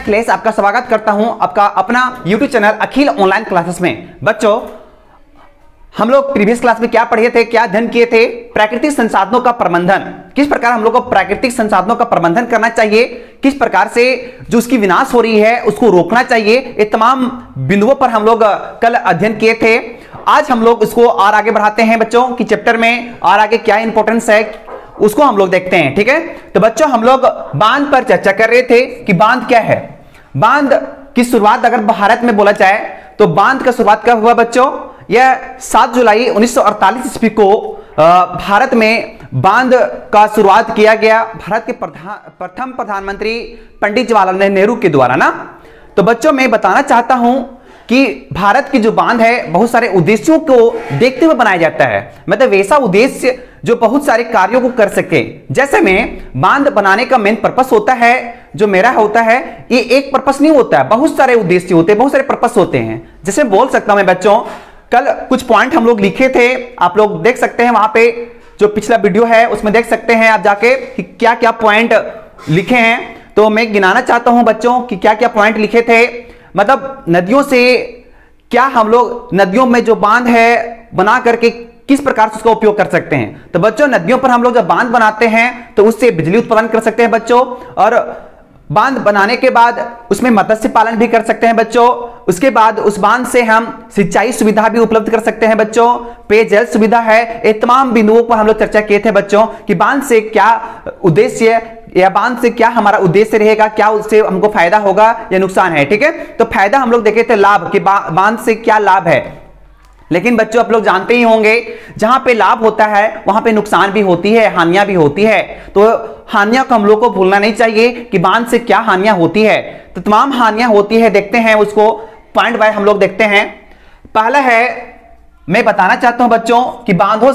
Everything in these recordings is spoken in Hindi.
अखिलेश आपका स्वागत करता हूं आपका अपना YouTube चैनल अखिल ऑनलाइन क्लासेस में। बच्चों, हम लोग प्रीवियस क्लास में क्या पढ़े थे, क्या अध्ययन किए थे? प्राकृतिक संसाधनों का प्रबंधन, किस प्रकार हम लोग को प्राकृतिक संसाधनों का प्रबंधन करना चाहिए, किस प्रकार से जो उसकी विनाश हो रही है उसको रोकना चाहिए, ये तमाम बिंदुओं पर हम लोग कल अध्ययन किए थे। आज हम लोग इसको और आगे बढ़ाते हैं बच्चों कि चैप्टर में और आगे क्या इंपॉर्टेंस है उसको हम लोग देखते हैं। ठीक है, तो बच्चों हम लोग बांध पर चर्चा कर रहे थे कि बांध क्या है। बांध की शुरुआत अगर भारत में बोला जाए तो बांध का शुरुआत कब हुआ बच्चों? यह 7 जुलाई 1948 ईस्वी को भारत में बांध का शुरुआत किया गया भारत के प्रथम प्रधानमंत्री पंडित जवाहरलाल नेहरू के द्वारा ना। तो बच्चों मैं बताना चाहता हूं कि भारत की जो बांध है बहुत सारे उद्देश्यों को देखते हुए बनाया जाता है, मतलब वैसा उद्देश्य जो बहुत सारे कार्यों को कर सके। जैसे में बांध बनाने का मेन पर्पस होता है, जो मेरा होता है, ये एक पर्पस नहीं होता है, बहुत सारे उद्देश्य होते हैं, बहुत सारे पर्पस होते हैं। जैसे बोल सकता हूं मैं बच्चों, कल कुछ पॉइंट हम लोग लिखे थे, आप लोग देख सकते हैं वहां पे जो पिछला वीडियो है उसमें देख सकते हैं आप जाके कि क्या क्या पॉइंट लिखे हैं। तो मैं गिनाना चाहता हूं बच्चों कि क्या क्या पॉइंट लिखे थे। मतलब नदियों से क्या हम लोग नदियों में जो बांध है बना करके किस प्रकार से उसका उपयोग कर सकते हैं। तो बच्चों नदियों पर हम लोग जब बांध बनाते हैं तो उससे बिजली उत्पादन कर सकते हैं बच्चों, और बांध बनाने के बाद उसमें मत्स्य पालन भी कर सकते हैं बच्चों। उसके बाद उस बांध से हम सिंचाई सुविधा भी उपलब्ध कर सकते हैं बच्चों, पेयजल सुविधा है। ये तमाम बिंदुओं पर हम लोग चर्चा किए थे बच्चों कि बांध से क्या उद्देश्य या बांध से क्या हमारा उद्देश्य रहेगा, क्या उससे हमको फायदा होगा या नुकसान है। ठीक है, तो फायदा हम लोग देखे थे, लाभ कि बांध से क्या लाभ है। लेकिन बच्चों आप लोग जानते ही होंगे जहां पे लाभ होता है वहां पे नुकसान भी होती है, हानियां भी होती है। तो हानियां को हम लोग को भूलना नहीं चाहिए कि बांध से क्या हानियां होती है। तो तमाम हानियां होती है, देखते हैं उसको पॉइंट बाय हम लोग देखते हैं। पहला है, मैं बताना चाहता हूं बच्चों कि बांधों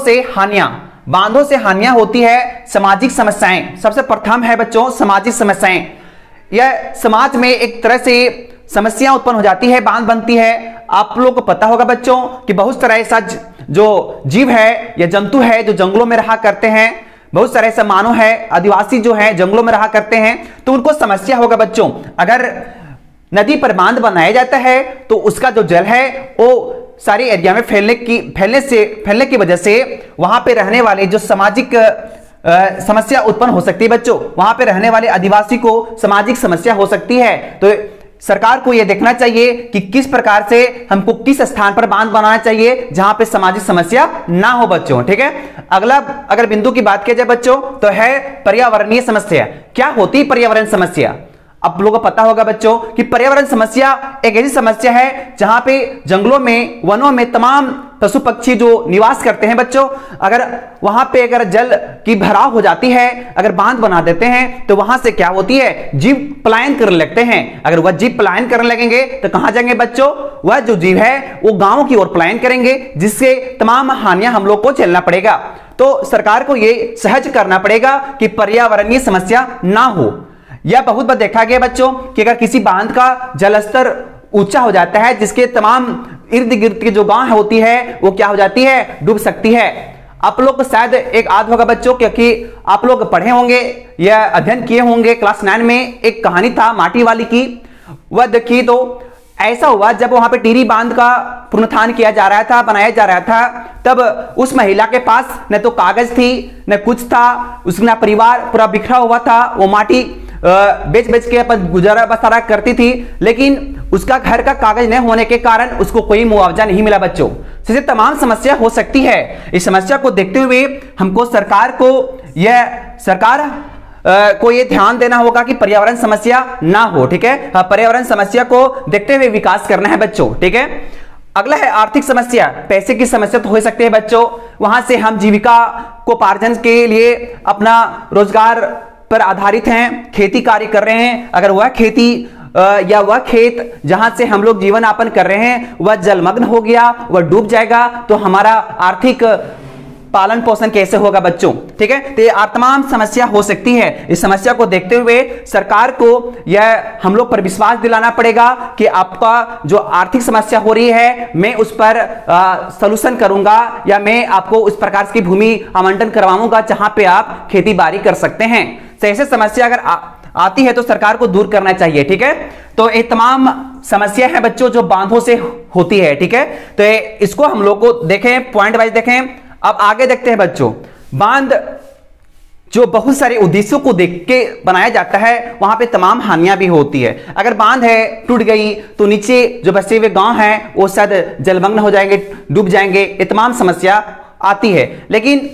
से हानियां होती है सामाजिक समस्याएं। सबसे प्रथम है बच्चों सामाजिक समस्याएं। यह समाज में एक तरह से समस्या उत्पन्न हो जाती है, बांध बनती है। आप लोगों को पता होगा बच्चों कि बहुत सारा ऐसा जो जीव है या जंतु है जो जंगलों में रहा करते हैं, बहुत सारे ऐसा मानव है, आदिवासी जो है जंगलों में रहा करते हैं, तो उनको समस्या होगा बच्चों। अगर नदी पर बांध बनाया जाता है तो उसका जो जल है वो सारी एरिया में फैलने की वजह से वहां पे रहने वाले जो सामाजिक समस्या उत्पन्न हो सकती है बच्चों। वहां पे रहने वाले आदिवासी को सामाजिक समस्या हो सकती है। तो सरकार को यह देखना चाहिए कि किस प्रकार से हमको किस स्थान पर बांध बनाना चाहिए जहां पे सामाजिक समस्या ना हो बच्चों। ठीक है, अगला अगर बिंदु की बात किया जाए बच्चों तो है पर्यावरणीय समस्या। क्या होती है पर्यावरण समस्या? आप लोगों को पता होगा बच्चों कि पर्यावरण समस्या एक ऐसी समस्या है जहां पे जंगलों में, वनों में तमाम पशु पक्षी जो निवास करते हैं बच्चों, अगर वहां पे अगर जल की भराव हो जाती है, अगर बांध बना देते हैं तो वहां से क्या होती है, जीव पलायन करने लगते हैं। अगर वह जीव पलायन करने लगेंगे तो कहां जाएंगे बच्चों? वह जो जीव है वो गांव की ओर पलायन करेंगे, जिससे तमाम हानियां हम लोग को झेलना पड़ेगा। तो सरकार को यह सहज करना पड़ेगा कि पर्यावरणीय समस्या ना हो। यह बहुत बार देखा गया बच्चों कि अगर किसी बांध का जलस्तर ऊंचा हो जाता है, जिसके तमाम इर्द गिर्द की जो गांव होती है वो क्या हो जाती है, डूब सकती है। आप लोग को शायद एक याद होगा बच्चों, क्योंकि आप लोग पढ़े होंगे या अध्ययन किए होंगे क्लास 9 में, एक कहानी था माटी वाली की। वह देखिए तो ऐसा हुआ जब वहां पे टिहरी बांध का पुनरुत्थान किया जा रहा था, बनाया जा रहा था, तब उस महिला के पास न तो कागज थी न कुछ था, उसका परिवार पूरा बिखरा हुआ था। वो माटी बेच बेच के अपन गुजारा बसारा करती थी, लेकिन उसका घर का कागज न होने के कारण उसको कोई मुआवजा नहीं मिला बच्चों। इससे तमाम समस्या हो सकती है। इस समस्या को देखते हुए हमको सरकार को यह ध्यान देना होगा कि पर्यावरण समस्या ना हो। ठीक है, पर्यावरण समस्या को देखते हुए विकास करना है बच्चों। ठीक है, अगला है आर्थिक समस्या। पैसे की समस्या तो हो सकती है बच्चों, वहां से हम जीविका को पार्जन के लिए अपना रोजगार पर आधारित हैं, खेती कार्य कर रहे हैं। अगर वह खेती या वह खेत जहां से हम लोग जीवन यापन कर रहे हैं वह जलमग्न हो गया, वह डूब जाएगा, तो हमारा आर्थिक पालन पोषण कैसे होगा बच्चों। ठीक है, तो ये तमाम समस्या हो सकती है। इस समस्या को देखते हुए सरकार को यह हम लोग पर विश्वास दिलाना पड़ेगा कि आपका जो आर्थिक समस्या हो रही है मैं उस पर सॉल्यूशन करूंगा, या मैं आपको उस प्रकार की भूमि आवंटन करवाऊंगा जहां पे आप खेती बाड़ी कर सकते हैं। तो ऐसे समस्या आती है तो सरकार को दूर करना चाहिए। ठीक है, तो ये तमाम समस्या है बच्चों जो बांधों से होती है। ठीक है, तो इसको हम लोग को देखें, पॉइंट वाइज देखें। अब आगे देखते हैं बच्चों, बांध जो बहुत सारे उद्देश्यों को देख के बनाया जाता है वहां पे तमाम हानियां भी होती है। अगर बांध है टूट गई तो नीचे जो बसे हुए गांव हैं वो शायद जलमग्न हो जाएंगे, डूब जाएंगे, ये तमाम समस्या आती है। लेकिन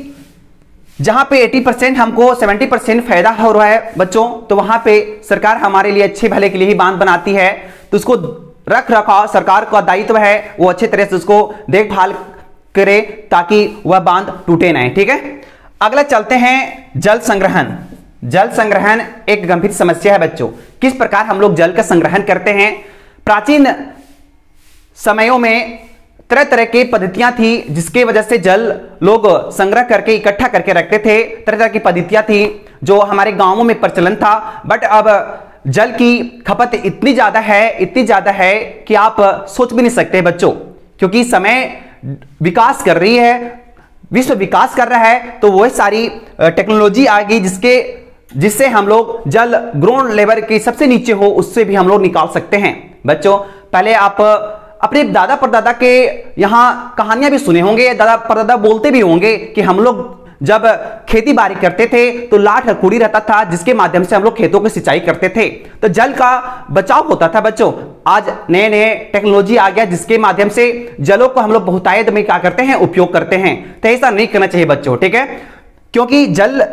जहां पे 80% हमको 70% फायदा हो रहा है बच्चों, तो वहां पे सरकार हमारे लिए अच्छे भले के लिए ही बांध बनाती है, तो उसको रख रखाव सरकार का दायित्व है, वो अच्छे तरह से उसको देखभाल करे ताकि वह बांध टूटे ना। ठीक है, अगला चलते हैं जल संग्रहण। जल संग्रहण एक गंभीर समस्या है बच्चों। किस प्रकार हम लोग जल का संग्रहण करते हैं? प्राचीन समयों में तरह तरह की पद्धतियां थी जिसके वजह से जल लोग संग्रह करके इकट्ठा करके रखते थे। तरह तरह की पद्धतियां थी जो हमारे गांवों में प्रचलन था। बट अब जल की खपत इतनी ज्यादा है कि आप सोच भी नहीं सकते बच्चों, क्योंकि समय विकास कर रही है, विश्व विकास कर रहा है, तो वह सारी टेक्नोलॉजी आ गई जिससे हम लोग जल ग्राउंड लेवल के सबसे नीचे हो उससे भी हम लोग निकाल सकते हैं बच्चों। पहले आप अपने दादा परदादा के यहां कहानियां भी सुने होंगे, दादा परदादा बोलते भी होंगे कि हम लोग जब खेती बाड़ी करते थे तो लाठ कुड़ी रहता था जिसके माध्यम से हम लोग खेतों की सिंचाई करते थे, तो जल का बचाव होता था बच्चों। आज नए नए टेक्नोलॉजी आ गया जिसके माध्यम से जलों को हम लोग बहुतायत में क्या करते हैं, उपयोग करते हैं। तो ऐसा नहीं करना चाहिए बच्चों। ठीक है, क्योंकि जल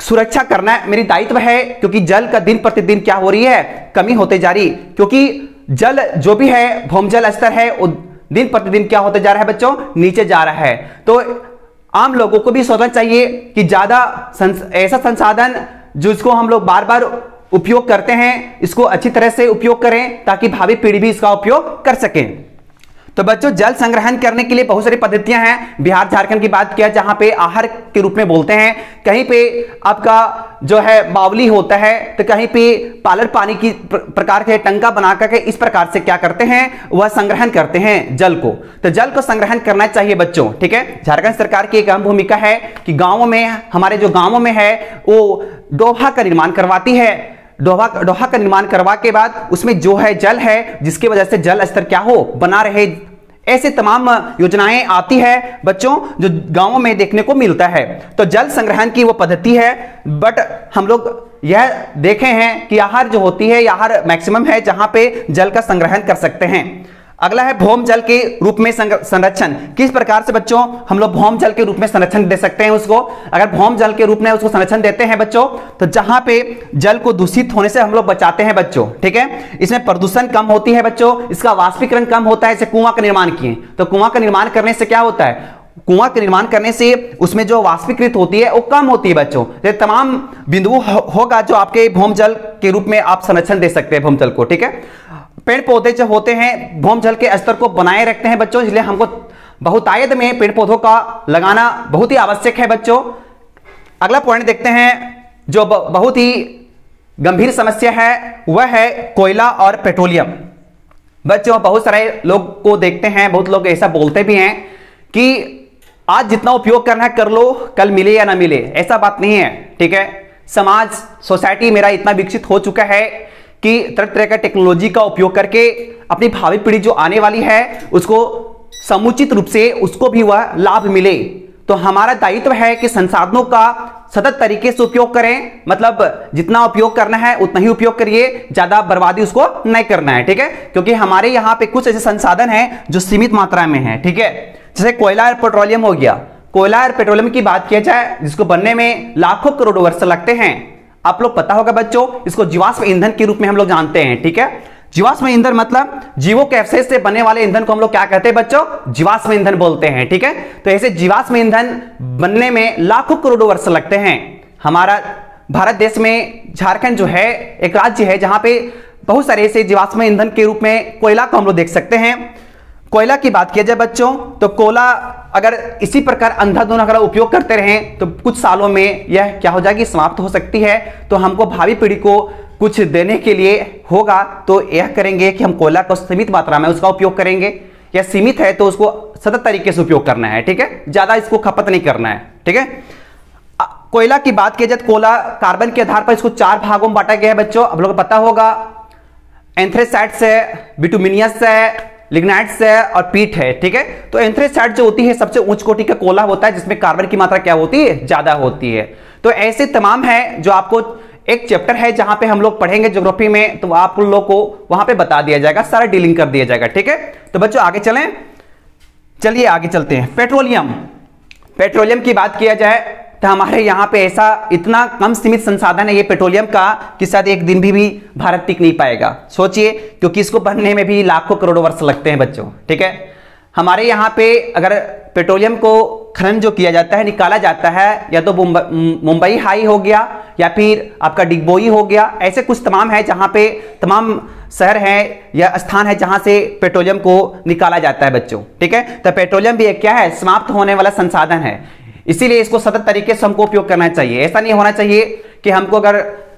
सुरक्षा करना मेरी दायित्व है, क्योंकि जल का दिन प्रतिदिन क्या हो रही है, कमी होते जा रही। क्योंकि जल जो भी है, भूमजल स्तर है, वो दिन प्रतिदिन क्या होते जा रहा है बच्चों, नीचे जा रहा है। तो आम लोगों को भी सोचना चाहिए कि ज्यादा ऐसा संसाधन जिसको हम लोग बार बार उपयोग करते हैं इसको अच्छी तरह से उपयोग करें ताकि भावी पीढ़ी भी इसका उपयोग कर सके। तो बच्चों जल संग्रहण करने के लिए बहुत सारी पद्धतियां हैं। बिहार झारखंड की बात किया जहां पे आहर के रूप में बोलते हैं, कहीं पे आपका जो है बावली होता है, तो कहीं पे पालर पानी की प्रकार के टंका बना करके इस प्रकार से क्या करते हैं, वह संग्रहण करते हैं जल को। तो जल को संग्रहण करना चाहिए बच्चों। ठीक है, झारखंड सरकार की एक अहम भूमिका है कि गांवों में, हमारे जो गांवों में है वो डोभा का निर्माण करवाती है। डोहा का निर्माण करवा के बाद उसमें जो है जल है जिसकी वजह से जल स्तर क्या हो, बना रहे। ऐसे तमाम योजनाएं आती है बच्चों जो गांवों में देखने को मिलता है। तो जल संग्रहण की वो पद्धति है। बट हम लोग यह देखे हैं कि आहर जो होती है, आहर मैक्सिमम है जहां पे जल का संग्रहण कर सकते हैं। अगला है भौम जल के रूप में संरक्षण। किस प्रकार से बच्चों हम लोग भौम जल के रूप में संरक्षण दे सकते हैं उसको? अगर भौम जल के रूप में उसको संरक्षण देते हैं बच्चों, तो जहां पे जल को दूषित होने से हम लोग बचाते हैं बच्चों। ठीक है, इसमें प्रदूषण कम होती है बच्चों, इसका वाष्पीकरण कम होता है। जैसे कुआं का निर्माण किए तो कुआं का निर्माण करने से क्या होता है, कुआं के निर्माण करने से उसमें जो वाष्पीकृत होती है वो कम होती है बच्चों। ये तमाम बिंदु होगा जो आपके भौम जल के रूप में आप संरक्षण दे सकते हैं भौम जल को। ठीक है, पेड़ पौधे जो होते हैं भौम जल के स्तर को बनाए रखते हैं बच्चों, इसलिए हमको बहुतायत में पेड़ पौधों का लगाना बहुत ही आवश्यक है बच्चों। अगला पॉइंट देखते हैं जो बहुत ही गंभीर समस्या है, वह है कोयला और पेट्रोलियम। बच्चों बहुत सारे लोग को देखते हैं, बहुत लोग ऐसा बोलते भी हैं कि आज जितना उपयोग करना है कर लो, कल मिले या ना मिले, ऐसा बात नहीं है। ठीक है, समाज सोसाइटी मेरा इतना विकसित हो चुका है कि तरह तरह का टेक्नोलॉजी का उपयोग करके अपनी भावी पीढ़ी जो आने वाली है उसको समुचित रूप से उसको भी वह लाभ मिले। तो हमारा दायित्व है कि संसाधनों का सतत तरीके से उपयोग करें, मतलब जितना उपयोग करना है उतना ही उपयोग करिए, ज्यादा बर्बादी उसको नहीं करना है। ठीक है, क्योंकि हमारे यहाँ पे कुछ ऐसे संसाधन हैं जो सीमित मात्रा में है। ठीक है, जैसे कोयला और पेट्रोलियम हो गया। कोयला और पेट्रोलियम की बात किया जाए जिसको बनने में लाखों करोड़ वर्ष लगते हैं। आप लोग पता होगा बच्चों, इसको जीवाश्म ईंधन के रूप में हम लोग जानते हैं। ठीक है, जीवाश्म ईंधन मतलब जीवों के अवशेष से बनने वाले ईंधन को हम लोग क्या कहते हैं बच्चों, जीवाश्म ईंधन बोलते हैं। ठीक है, तो ऐसे जीवाश्म ईंधन बनने में लाखों करोड़ों वर्ष लगते हैं। हमारा भारत देश में झारखंड जो है एक राज्य है जहां पे बहुत सारे ऐसे जीवाश्म ईंधन के रूप में कोयला को हम लोग देख सकते हैं। कोयला की बात किया जाए बच्चों तो कोयला अगर इसी प्रकार अंधाधुंध अगर उपयोग करते रहें तो कुछ सालों में यह क्या हो जाएगी, समाप्त हो सकती है। तो हमको भावी पीढ़ी को कुछ देने के लिए होगा तो यह करेंगे कि हम कोयला को सीमित मात्रा में उसका उपयोग करेंगे, या सीमित है तो उसको सतत तरीके से उपयोग करना है। ठीक है, ज्यादा इसको खपत नहीं करना है। ठीक है, कोयला की बात की जाए तो कोयला कार्बन के आधार पर इसको 4 भागों में बांटा गया है बच्चों, आप लोगों को पता होगा। एंथ्रेसाइट्स है, बिटुमिनियस है, लिग्नाइट्स है और पीट है, ठीक है। तो एंथ्रेसाइट जो होती है सबसे उच्च कोटि का कोयला होता है जिसमें कार्बन की मात्रा क्या होती है, ज्यादा होती है। तो ऐसे तमाम है जो आपको एक चैप्टर है जहां पे हम लोग पढ़ेंगे ज्योग्राफी में, तो आप लोग को वहां पे बता दिया जाएगा, सारा डीलिंग कर दिया जाएगा, ठीक है। तो बच्चों आगे चलें, चलिए आगे चलते हैं। पेट्रोलियम की बात किया जाए तो हमारे यहाँ पे ऐसा इतना कम सीमित संसाधन है ये पेट्रोलियम का कि शायद एक दिन भी भारत टिक नहीं पाएगा। सोचिए, क्योंकि इसको बनने में भी लाखों करोड़ों वर्ष लगते हैं बच्चों, ठीक है। हमारे यहाँ पे अगर पेट्रोलियम को खनन जो किया जाता है, निकाला जाता है, या तो मुंबई हाई हो गया या फिर आपका डिगबोई हो गया, ऐसे कुछ तमाम है जहां पे तमाम शहर हैं या स्थान है जहां से पेट्रोलियम को निकाला जाता है बच्चों, ठीक है। तो पेट्रोलियम भी एक क्या है, समाप्त होने वाला संसाधन है, इसीलिए इसको सतत तरीके से हमको उपयोग करना चाहिए। ऐसा नहीं होना चाहिए कि हमको अगर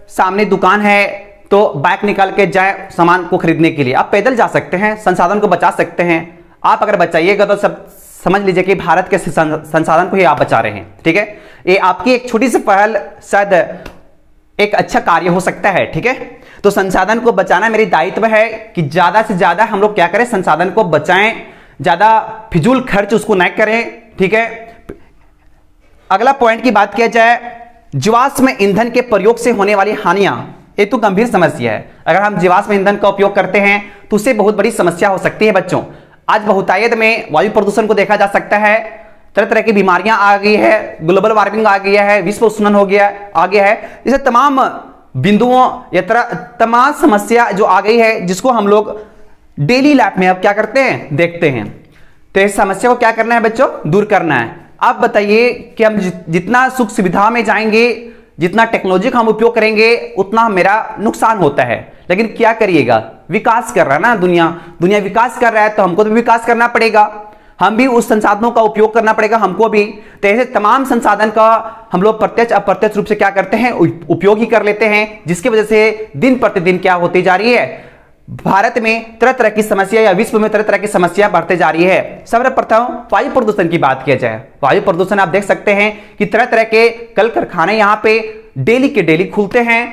सामने दुकान है तो बाइक निकाल के जाए सामान को खरीदने के लिए। आप पैदल जा सकते हैं, संसाधन को बचा सकते हैं। आप अगर बचाइएगा तो सब समझ लीजिए कि भारत के संसाधन को ही आप बचा रहे हैं, ठीक है। ये आपकी एक छोटी सी पहल शायद एक अच्छा कार्य हो सकता है, ठीक है। तो संसाधन को बचाना मेरी दायित्व है कि ज्यादा से ज्यादा हम लोग क्या करें, संसाधन को बचाएं, ज्यादा फिजूल खर्च उसको न करें, ठीक है। अगला पॉइंट की बात किया जाए, जीवाश्म ईंधन के प्रयोग से होने वाली हानियां, ये तो गंभीर समस्या है। अगर हम जीवाश्म ईंधन का उपयोग करते हैं तो उससे बहुत बड़ी समस्या हो सकती है बच्चों। आज बहुतायत में वायु प्रदूषण को देखा जा सकता है, तरह तरह की बीमारियां आ गई है, ग्लोबल वार्मिंग आ गया है, विश्व उष्णन हो गया आ गया है, इसे तमाम बिंदुओं या तमाम समस्या जो आ गई है जिसको हम लोग डेली लाइफ में अब क्या करते हैं, देखते हैं। तो इस समस्या को क्या करना है बच्चों, दूर करना है। आप बताइए कि हम जितना सुख सुविधा में जाएंगे, जितना टेक्नोलॉजी का हम उपयोग करेंगे, उतना मेरा नुकसान होता है। लेकिन क्या करिएगा, विकास कर रहा है ना दुनिया विकास कर रहा है, तो हमको भी विकास करना पड़ेगा, हम भी उस संसाधनों का उपयोग करना पड़ेगा हमको भी। तो ऐसे तमाम संसाधन का हम लोग प्रत्यक्ष अप्रत्यक्ष रूप से क्या करते हैं, उपयोग ही कर लेते हैं, जिसकी वजह से दिन प्रतिदिन क्या होती जा रही है, भारत में तरह तरह की समस्या या विश्व में तरह तरह की समस्या बढ़ते जा रही है। सर्वप्रथम वायु प्रदूषण की बात किया जाए, वायु प्रदूषण आप देख सकते हैं कि तरह तरह के कल कारखाने यहाँ पे डेली के डेली खुलते हैं,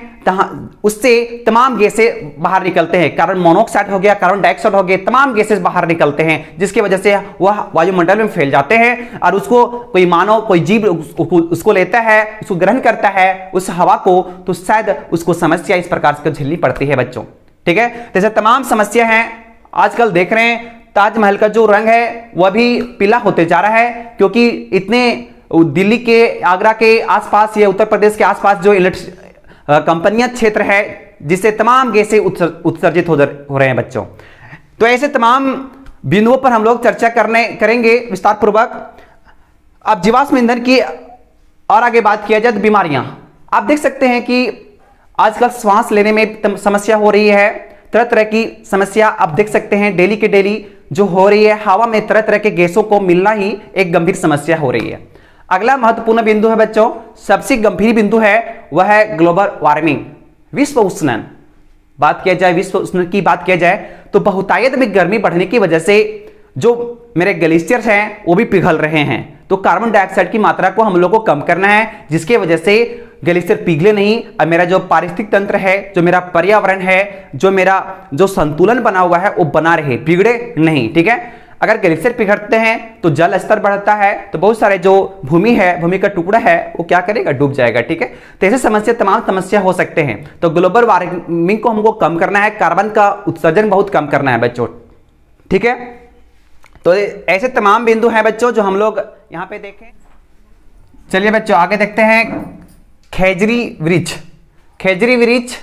उससे तमाम गैसें बाहर निकलते हैं, कार्बन मोनोऑक्साइड हो गया, कार्बन डाइऑक्साइड हो गया, तमाम गैसें बाहर निकलते हैं, जिसकी वजह से वह वायुमंडल में फैल जाते हैं और उसको कोई मानव कोई जीव उसको लेता है, उसको ग्रहण करता है उस हवा को, तो शायद उसको समस्या इस प्रकार से झेलनी पड़ती है बच्चों, ठीक है। जैसे तमाम समस्या हैं, आजकल देख रहे हैं ताजमहल का जो रंग है वह भी पीला होते जा रहा है, क्योंकि इतने दिल्ली के, आगरा के आसपास या उत्तर प्रदेश के आसपास जो कंपनियां क्षेत्र है जिससे तमाम गैसें उत्सर्जित हो रहे हैं बच्चों। तो ऐसे तमाम बिंदुओं पर हम लोग चर्चा करेंगे विस्तार पूर्वक। अब जीवाश्म ईंधन की और आगे बात किया जाए तो बीमारियां, आप देख सकते हैं कि आजकल श्वास लेने में समस्या हो रही है, तरह तरह की समस्या आप देख सकते हैं डेली के डेली जो हो रही है, हवा में तरह तरह के गैसों को मिलना ही एक गंभीर समस्या हो रही है। अगला महत्वपूर्ण बिंदु है बच्चों, सबसे गंभीर बिंदु है वह है ग्लोबल वार्मिंग, विश्व उष्णन। बात किया जाए विश्व उष्णन की बात किया जाए तो बहुतायत में गर्मी बढ़ने की वजह से जो मेरे ग्लेशियर्स हैं वो भी पिघल रहे हैं, तो कार्बन डाइऑक्साइड की मात्रा को हम लोग को कम करना है, जिसके वजह से ग्लेशियर पिघले नहीं और मेरा जो पारिस्थितिक तंत्र है, जो मेरा पर्यावरण है, जो मेरा जो संतुलन बना हुआ है वो बना रहे, बिगड़े नहीं, ठीक है। अगर ग्लेशियर पिघलते हैं तो जल स्तर बढ़ता है, तो बहुत सारे जो भूमि है, भूमि का टुकड़ा है वो क्या करेगा, डूब जाएगा, ठीक है। तो ऐसे समस्या तमाम समस्या हो सकते हैं। तो ग्लोबल वार्मिंग को हमको कम करना है, कार्बन का उत्सर्जन बहुत कम करना है बच्चों, ठीक है। तो ऐसे तमाम बिंदु हैं बच्चों जो हम लोग यहाँ पे देखें। चलिए बच्चों आगे देखते हैं, खेजरी वृक्ष। खेजरी वृक्ष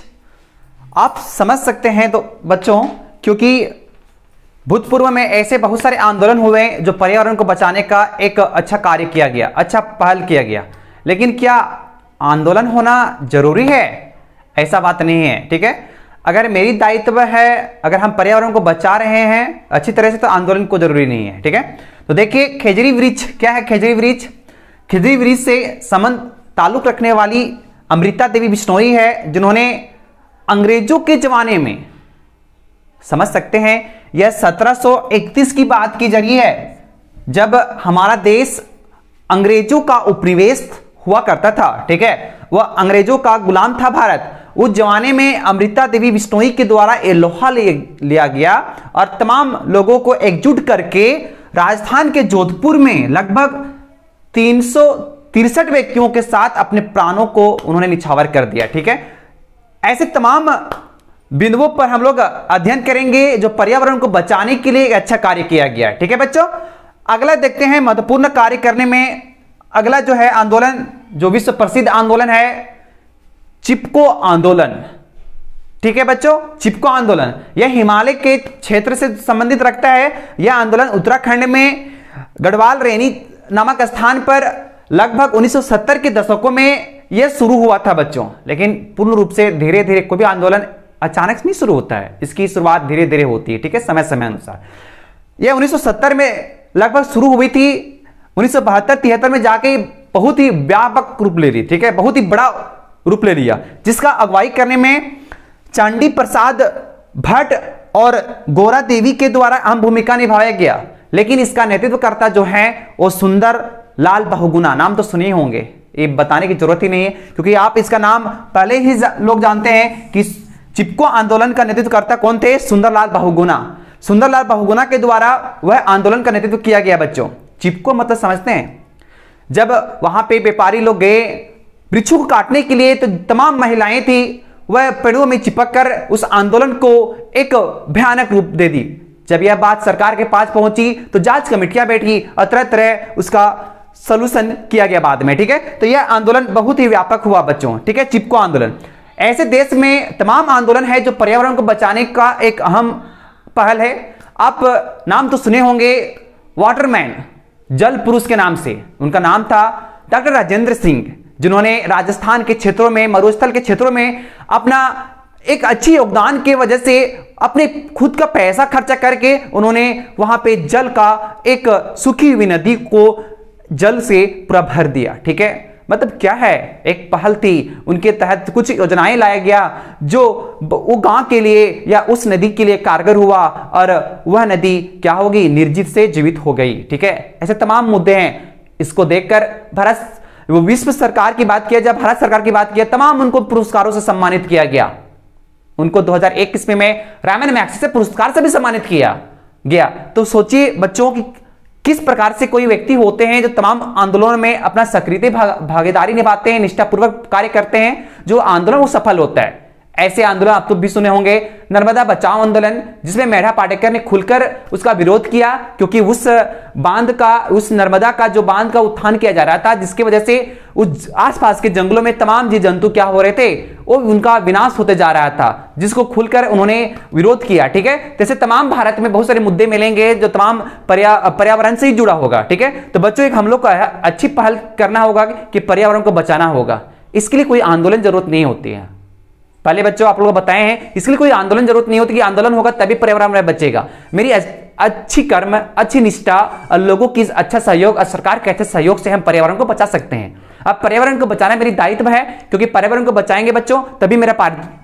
आप समझ सकते हैं तो बच्चों, क्योंकि भूतपूर्व में ऐसे बहुत सारे आंदोलन हुए जो पर्यावरण को बचाने का एक अच्छा कार्य किया गया, अच्छा पहल किया गया, लेकिन क्या आंदोलन होना जरूरी है? ऐसा बात नहीं है, ठीक है। अगर मेरी दायित्व है, अगर हम पर्यावरण को बचा रहे हैं अच्छी तरह से, तो आंदोलन को जरूरी नहीं है, ठीक है। तो देखिए खेजरी वृक्ष क्या है। खेजरी वृक्ष, खेजरी वृक्ष से संबंध ताल्लुक रखने वाली अमृता देवी बिश्नोई है, जिन्होंने अंग्रेजों के जमाने में, समझ सकते हैं, यह 1731 की बात की जा रही है, जब हमारा देश अंग्रेजों का उपनिवेश हुआ करता था, ठीक है, वह अंग्रेजों का गुलाम था भारत। उस जमाने में अमृता देवी बिश्नोई के द्वारा ये लोहा लिया गया और तमाम लोगों को एकजुट करके राजस्थान के जोधपुर में लगभग 363 व्यक्तियों के साथ अपने प्राणों को उन्होंने निछावर कर दिया, ठीक है। ऐसे तमाम बिंदुओं पर हम लोग अध्ययन करेंगे जो पर्यावरण को बचाने के लिए एक अच्छा कार्य किया गया है, ठीक है बच्चों। अगला देखते हैं महत्वपूर्ण कार्य करने में अगला जो है आंदोलन, जो विश्व प्रसिद्ध आंदोलन है चिपको आंदोलन, ठीक है बच्चों। चिपको आंदोलन यह हिमालय के क्षेत्र से संबंधित रखता है। यह आंदोलन उत्तराखंड में गढ़वाल रेनी नामक स्थान पर लगभग 1970 के दशकों में यह शुरू हुआ था बच्चों, लेकिन पूर्ण रूप से धीरे धीरे कोई भी आंदोलन अचानक से नहीं शुरू होता है, इसकी शुरुआत धीरे धीरे होती है, ठीक है, समय समय अनुसार। यह 1970 में लगभग शुरू हुई थी, 1972-73 में जाके बहुत ही व्यापक रूप ले ली, ठीक है, बहुत ही बड़ा रूप ले लिया, जिसका अगुवाई करने में चांडी प्रसाद भट्ट और गोरा देवी के द्वारा अहम भूमिका निभाया गया। लेकिन इसका नेतृत्वकर्ता जो है वो सुंदर लाल बहुगुणा, नाम तो सुने होंगे, ये बताने की जरूरत ही नहीं है क्योंकि आप इसका नाम पहले ही लोग जानते हैं कि चिपको आंदोलन का नेतृत्वकर्ता कौन थे, सुंदरलाल बहुगुणा। सुंदरलाल बहुगुणा के द्वारा वह आंदोलन का नेतृत्व किया गया बच्चों। चिपको मतलब समझते हैं, जब वहां पे व्यापारी लोग गए वृक्षों को काटने के लिए तो तमाम महिलाएं थी वह पेड़ों में चिपक कर उस आंदोलन को एक भयानक रूप दे दी। जब यह बात सरकार के पास पहुंची तो जांच कमेटियां बैठी और तरह तरह उसका सॉल्यूशन किया गया बाद में, ठीक है। तो यह आंदोलन बहुत ही व्यापक हुआ बच्चों, ठीक है, चिपको आंदोलन। ऐसे देश में तमाम आंदोलन है जो पर्यावरण को बचाने का एक अहम पहल है। आप नाम तो सुने होंगे वाटरमैन, जल पुरुष के नाम से, उनका नाम था डॉक्टर राजेंद्र सिंह, जिन्होंने राजस्थान के क्षेत्रों में, मरुस्थल के क्षेत्रों में अपना एक अच्छी योगदान के वजह से अपने खुद का पैसा खर्चा करके उन्होंने वहां पे जल का एक सूखी हुई नदी को जल से पूरा भर दिया, ठीक है। मतलब क्या है, एक पहल थी, उनके तहत कुछ योजनाएं लाया गया जो वो गांव के लिए या उस नदी के लिए कारगर हुआ और वह नदी क्या होगी, निर्जीव से जीवित हो गई, ठीक है। ऐसे तमाम मुद्दे हैं। इसको देखकर भारत, वो विश्व सरकार की बात किया, जब भारत सरकार की बात किया, तमाम उनको पुरस्कारों से सम्मानित किया गया। उनको 2001 ईस्वी में रामन मैग्सेसे पुरस्कार से भी सम्मानित किया गया। तो सोचिए बच्चों की किस प्रकार से कोई व्यक्ति होते हैं जो तमाम आंदोलनों में अपना सक्रिय भागीदारी निभाते हैं, निष्ठापूर्वक कार्य करते हैं, जो आंदोलन वो सफल होता है। ऐसे आंदोलन आप तो भी सुने होंगे, नर्मदा बचाओ आंदोलन, जिसमें मेधा पाटेकर ने खुलकर उसका विरोध किया क्योंकि उस बांध का, उस नर्मदा का जो बांध का उत्थान किया जा रहा था, जिसकी वजह से उस आसपास के जंगलों में तमाम जीव जंतु क्या हो रहे थे, वो उनका विनाश होते जा रहा था, जिसको खुलकर उन्होंने विरोध किया, ठीक है। जैसे तमाम भारत में बहुत सारे मुद्दे मिलेंगे जो तमाम पर्यावरण से ही जुड़ा होगा, ठीक है। तो बच्चों एक हम लोग को अच्छी पहल करना होगा कि पर्यावरण को बचाना होगा। इसके लिए कोई आंदोलन जरूरत नहीं होती है, पहले बच्चों आप लोगों को बताए हैं। इसके लिए कोई आंदोलन जरूरत नहीं होती कि आंदोलन होगा तभी पर्यावरण बचेगा। मेरी अच्छी कर्म, अच्छी निष्ठा और लोगों की अच्छा सहयोग और सरकार के अच्छे सहयोग से हम पर्यावरण को बचा सकते हैं। अब पर्यावरण को बचाना मेरी दायित्व है, क्योंकि पर्यावरण को बचाएंगे बच्चों तभी मेरा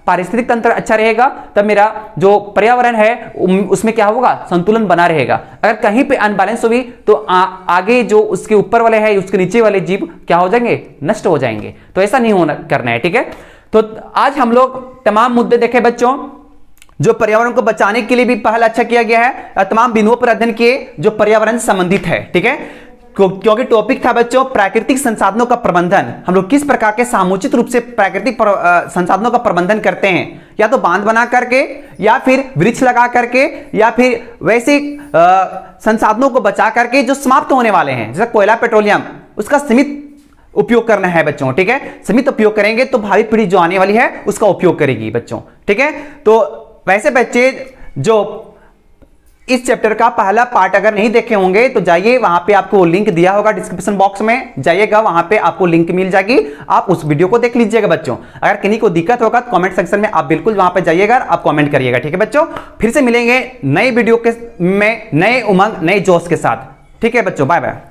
पारिस्थितिक तंत्र अच्छा रहेगा, तब मेरा जो पर्यावरण है उसमें क्या होगा, संतुलन बना रहेगा। अगर कहीं पे अनबैलेंस हुई तो आगे जो उसके ऊपर वाले है, उसके नीचे वाले जीव क्या हो जाएंगे, नष्ट हो जाएंगे। तो ऐसा नहीं होना करना है, ठीक है। तो आज हम लोग तमाम मुद्दे देखे बच्चों जो पर्यावरण को बचाने के लिए भी पहल अच्छा किया गया है, और तमाम बिंदुओं पर अध्ययन किए जो पर्यावरण से संबंधित है, ठीक है। क्योंकि टॉपिक था बच्चों प्राकृतिक संसाधनों का प्रबंधन। हम लोग किस प्रकार के सामुचित रूप से प्राकृतिक संसाधनों का प्रबंधन करते हैं, या तो बांध बना करके, या फिर वृक्ष लगा करके, या फिर वैसे संसाधनों को बचा करके जो समाप्त होने वाले हैं, जैसे कोयला, पेट्रोलियम, उसका सीमित उपयोग करना है बच्चों, ठीक है। सीमित उपयोग करेंगे तो भावी पीढ़ी जो आने वाली है उसका उपयोग करेगी बच्चों, ठीक है। तो वैसे बच्चे जो इस चैप्टर का पहला पार्ट अगर नहीं देखे होंगे तो जाइए, वहां पे आपको लिंक दिया होगा डिस्क्रिप्शन बॉक्स में, जाइएगा वहां पे आपको लिंक मिल जाएगी, आप उस वीडियो को देख लीजिएगा बच्चों। अगर किन्हीं को दिक्कत होगा तो कमेंट सेक्शन में आप बिल्कुल वहां पे जाइएगा, आप कमेंट करिएगा, ठीक है बच्चों। फिर से मिलेंगे नए वीडियो के में नए उमंग, नए जोश के साथ, ठीक है बच्चों। Bye bye.